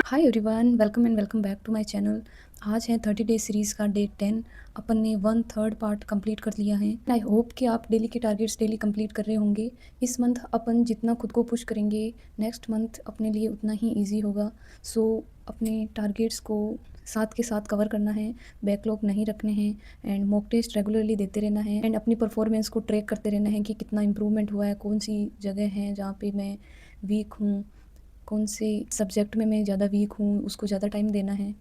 Hi everyone, welcome back to my channel. आज है 30 day series का डे 10। अपन ने 1/3 पार्ट कंप्लीट कर लिया है। आई होप कि आप डेली के टारगेट्स डेली कंप्लीट कर रहे होंगे। इस मंथ अपन जितना खुद को पुश करेंगे, नेक्स्ट मंथ अपने लिए उतना ही ईजी होगा। सो अपने टारगेट्स को साथ के साथ कवर करना है, बैकलॉग नहीं रखने हैं एंड मॉक टेस्ट रेगुलरली देते रहना है एंड अपनी परफॉर्मेंस को ट्रैक करते रहना है कि कितना इम्प्रूवमेंट हुआ है, कौन सी जगह है जहाँ पे मैं वीक हूँ, कौन से सब्जेक्ट में मैं ज़्यादा वीक हूँ, उसको ज़्यादा टाइम देना है।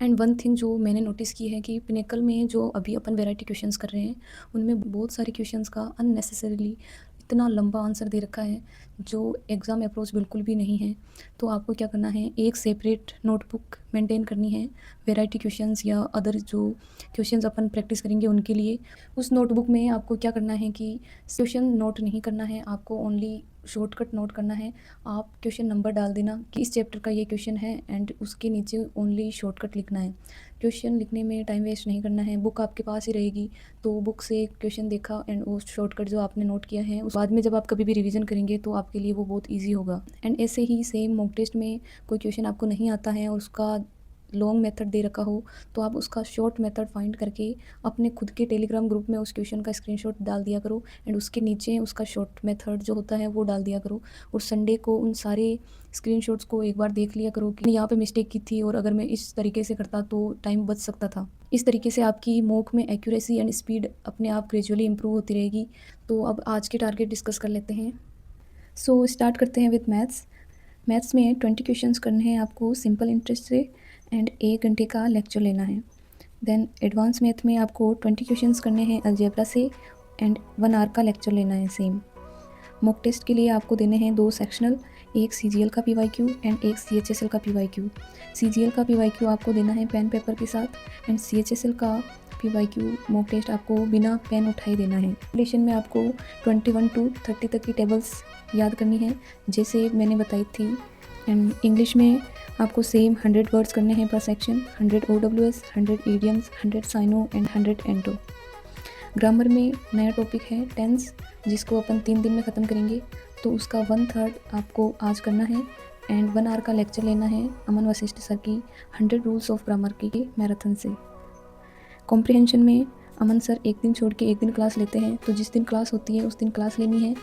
एंड वन थिंग जो मैंने नोटिस की है कि पिनेकल में जो अभी अपन वैरायटी क्वेश्चंस कर रहे हैं, उनमें बहुत सारे क्वेश्चंस का अननेसेसरीली इतना लंबा आंसर दे रखा है जो एग्ज़ाम अप्रोच बिल्कुल भी नहीं है। तो आपको क्या करना है, एक सेपरेट नोटबुक मेंटेन करनी है वैरायटी क्वेश्चंस या अदर जो क्वेश्चंस अपन प्रैक्टिस करेंगे उनके लिए। उस नोटबुक में आपको क्या करना है कि क्वेश्चन नोट नहीं करना है, आपको ओनली शॉर्टकट नोट करना है। आप क्वेश्चन नंबर डाल देना कि इस चैप्टर का ये क्वेश्चन है एंड उसके नीचे ओनली शॉर्टकट लिखना है। क्वेश्चन लिखने में टाइम वेस्ट नहीं करना है। बुक आपके पास ही रहेगी, तो बुक से क्वेश्चन देखा एंड वो शॉर्टकट जो आपने नोट किया है उस बाद में जब आप कभी भी रिवीजन करेंगे तो आपके लिए वो बहुत ईजी होगा। एंड ऐसे ही सेम मॉक टेस्ट में कोई क्वेश्चन आपको नहीं आता है और उसका लॉन्ग मेथड दे रखा हो, तो आप उसका शॉर्ट मेथड फाइंड करके अपने खुद के टेलीग्राम ग्रुप में उस क्वेश्चन का स्क्रीनशॉट डाल दिया करो एंड उसके नीचे उसका शॉर्ट मेथड जो होता है वो डाल दिया करो। और संडे को उन सारे स्क्रीनशॉट्स को एक बार देख लिया करो कि यहाँ पे मिस्टेक की थी और अगर मैं इस तरीके से करता तो टाइम बच सकता था। इस तरीके से आपकी मॉक में एक्यूरेसी एंड स्पीड अपने आप ग्रेजुअली इंप्रूव होती रहेगी। तो अब आज के टारगेट डिस्कस कर लेते हैं। सो स्टार्ट करते हैं विद मैथ्स। मैथ्स में 20 क्वेश्चंस करने हैं आपको सिंपल इंटरेस्ट से एंड 1 घंटे का लेक्चर लेना है। देन एडवांस मैथ में आपको 20 क्वेश्चंस करने हैं अलजेब्रा से एंड 1 आवर का लेक्चर लेना है सेम। मॉक टेस्ट के लिए आपको देने हैं 2 सेक्शनल, एक सीजीएल का पीवाईक्यू एंड एक सीएचएसएल का पीवाईक्यू। सीजीएल का पीवाईक्यू आपको देना है पेन पेपर के साथ एंड सीएचएसएल का पीवाईक्यू मॉक टेस्ट आपको बिना पेन उठाए देना है। रिलेशन में आपको 21 टू 30 तक की टेबल्स याद करनी है जैसे मैंने बताई थी। एंड इंग्लिश में आपको सेम 100 वर्ड्स करने हैं पर section, 100 OWS, 100 idioms, 100 synonyms and 100 antonyms. Grammar में नया टॉपिक है टेंस, जिसको अपन 3 दिन में ख़त्म करेंगे, तो उसका 1/3 आपको आज करना है एंड 1 आवर का लेक्चर लेना है अमन वशिष्ठ सर की 100 रूल्स ऑफ ग्रामर की मैराथन से। कॉम्प्रिहेंशन में अमन सर एक दिन छोड़ के एक दिन क्लास लेते हैं, तो जिस दिन क्लास होती है उस दिन क्लास लेनी है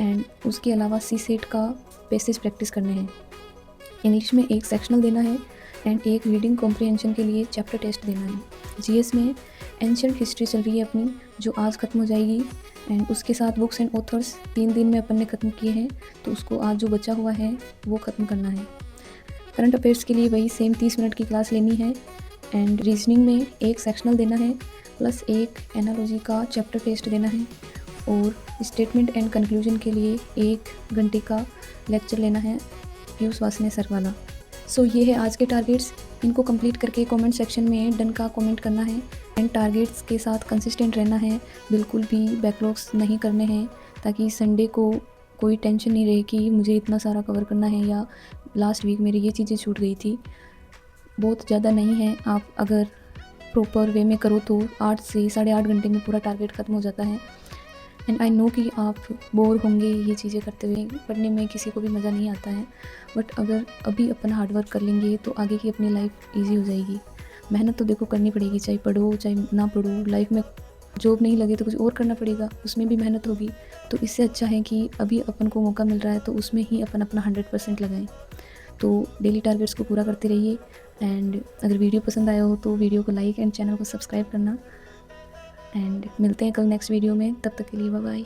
एंड उसके अलावा CSET का बेसिस प्रैक्टिस करने हैं। इंग्लिश में एक सेक्शनल देना है एंड एक रीडिंग कॉम्प्रिहेंशन के लिए चैप्टर टेस्ट देना है। जीएस में एंशिएंट हिस्ट्री चल रही है अपनी, जो आज ख़त्म हो जाएगी एंड उसके साथ बुक्स एंड ऑथर्स 3 दिन में अपन ने ख़त्म किए हैं, तो उसको आज जो बचा हुआ है वो ख़त्म करना है। करंट अफेयर्स के लिए वही सेम 30 मिनट की क्लास लेनी है एंड रीजनिंग में एक सेक्शनल देना है प्लस एक एनालॉजी का चैप्टर टेस्ट देना है और स्टेटमेंट एंड कंक्लूजन के लिए 1 घंटे का लेक्चर लेना है पीयूष वासने सर वाला। सो ये है आज के टारगेट्स। इनको कंप्लीट करके कमेंट सेक्शन में डन का कमेंट करना है एंड टारगेट्स के साथ कंसिस्टेंट रहना है, बिल्कुल भी बैकलॉग्स नहीं करने हैं, ताकि संडे को कोई टेंशन नहीं रहे कि मुझे इतना सारा कवर करना है या लास्ट वीक मेरी ये चीज़ें छूट गई थी। बहुत ज़्यादा नहीं है, आप अगर प्रॉपर वे में करो तो 8 से 8.5 घंटे में पूरा टारगेट ख़त्म हो जाता है। एंड आई नो कि आप बोर होंगे ये चीज़ें करते हुए, पढ़ने में किसी को भी मज़ा नहीं आता है, बट अगर अभी अपन हार्ड वर्क कर लेंगे तो आगे की अपनी लाइफ इजी हो जाएगी। मेहनत तो देखो करनी पड़ेगी, चाहे पढ़ो चाहे ना पढ़ो। लाइफ में जॉब नहीं लगे तो कुछ और करना पड़ेगा, उसमें भी मेहनत होगी। तो इससे अच्छा है कि अभी अपन को मौका मिल रहा है तो उसमें ही अपन अपना 100% लगाएं। तो डेली टारगेट्स को पूरा करते रहिए एंड अगर वीडियो पसंद आया हो तो वीडियो को लाइक एंड चैनल को सब्सक्राइब करना एंड मिलते हैं कल नेक्स्ट वीडियो में। तब तक के लिए बाय बाय।